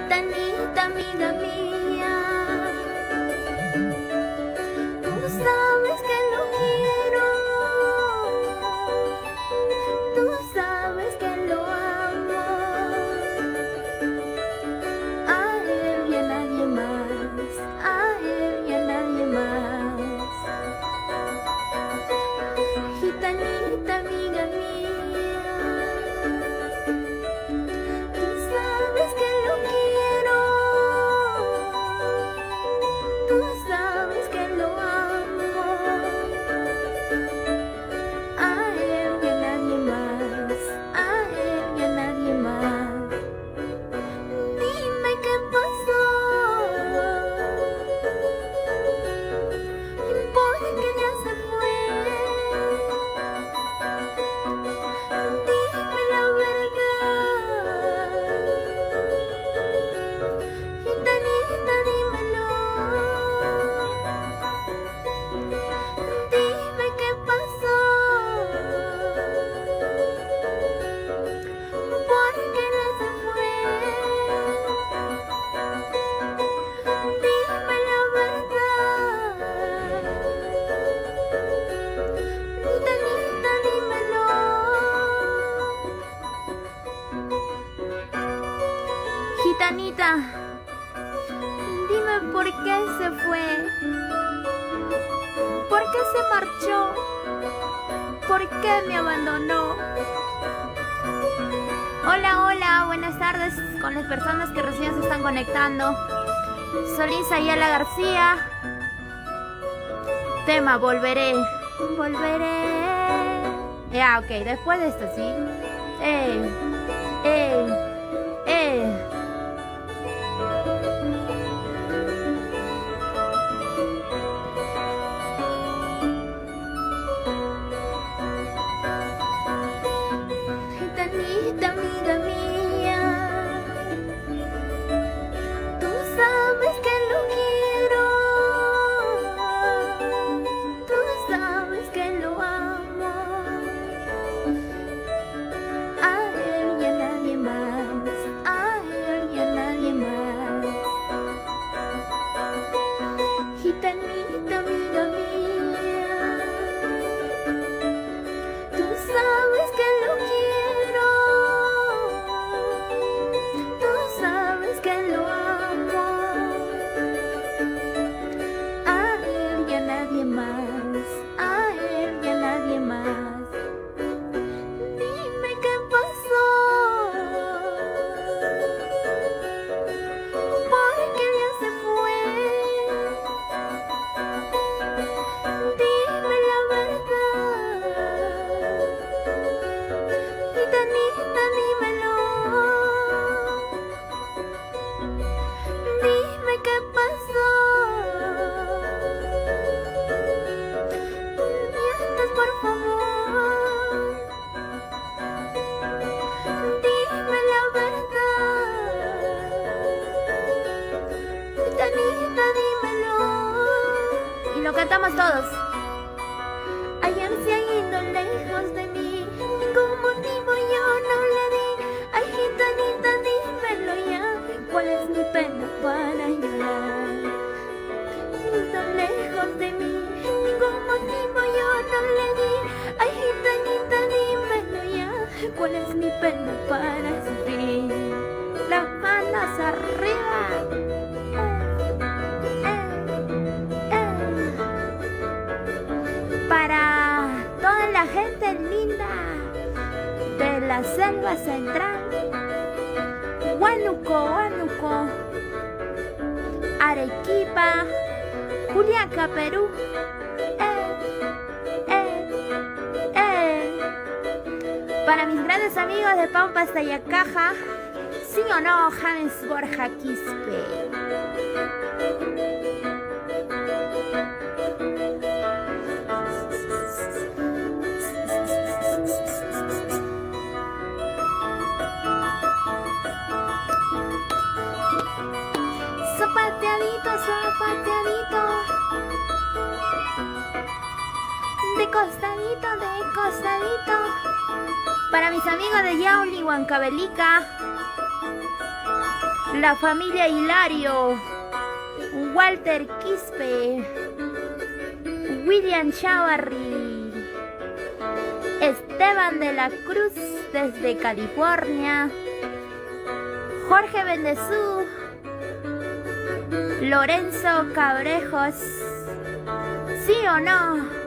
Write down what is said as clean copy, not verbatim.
Gitanita, amiga mía, tú sabes que lo quiero, tú sabes que lo amo, a él y a nadie más, a él y a nadie más. Gitanita, amiga mía, tú sabes que lo quiero, tú sabes que lo amo, a él y a nadie más, a él y a nadie más. Dime qué pasó, ¿por qué ya se fue? Dime la verdad, Gitanita, dímelo. Dime qué pasó, ¿por qué no se fue? Dime la verdad, Gitanita, dímelo. Gitanita, dime por qué se fue, por qué se marchó, por qué me abandonó. Hola, hola, buenas tardes con las personas que recién se están conectando. Solís Ayala García. Tema, volveré, volveré. Ya, ok, después de esto, ¿sí? Eh, eh, eh. Gitanita, amiga mía, tú sabes que lo quiero, tú sabes que lo amo, a él y a nadie más, a él y a nadie más. Gitanita, amiga mía, tú sabes que lo quiero, tú sabes que lo amo, a él y a nadie más, a él y a nadie más. Dime qué pasó, ¿por qué ya se fue? Dime la verdad, Gitanita, dímelo. Dime qué pasó, mientas por favor. Dime la verdad, Gitanita, dímelo. Y lo cantamos todos. Ayer se ha ido lejos de mí, ningún motivo yo no le di. Ay, Gitanita, dímelo ya, ¿cuál es mi pena para llorar? Tan lejos de mí, ningún motivo yo no le di. Ay, Gitanita, dímelo ya, ¿cuál es mi pena para sufrir? Las manos arriba. Para toda la gente linda de la selva central, Huánuco, Huánuco, Arequipa, Juliaca, Perú. Para mis grandes amigos de Pampas, Tayacaja, sí o no, James Borja Quispe. Zapateadito, zapateadito, de costadito, de costadito. Para mis amigos de Yauli, Huancavelica, La familia Hilario, Walter Quispe, William Chavarri, Esteban de la Cruz desde California, Jorge Bendezú, Lorenzo Cabrejos, ¿sí o no?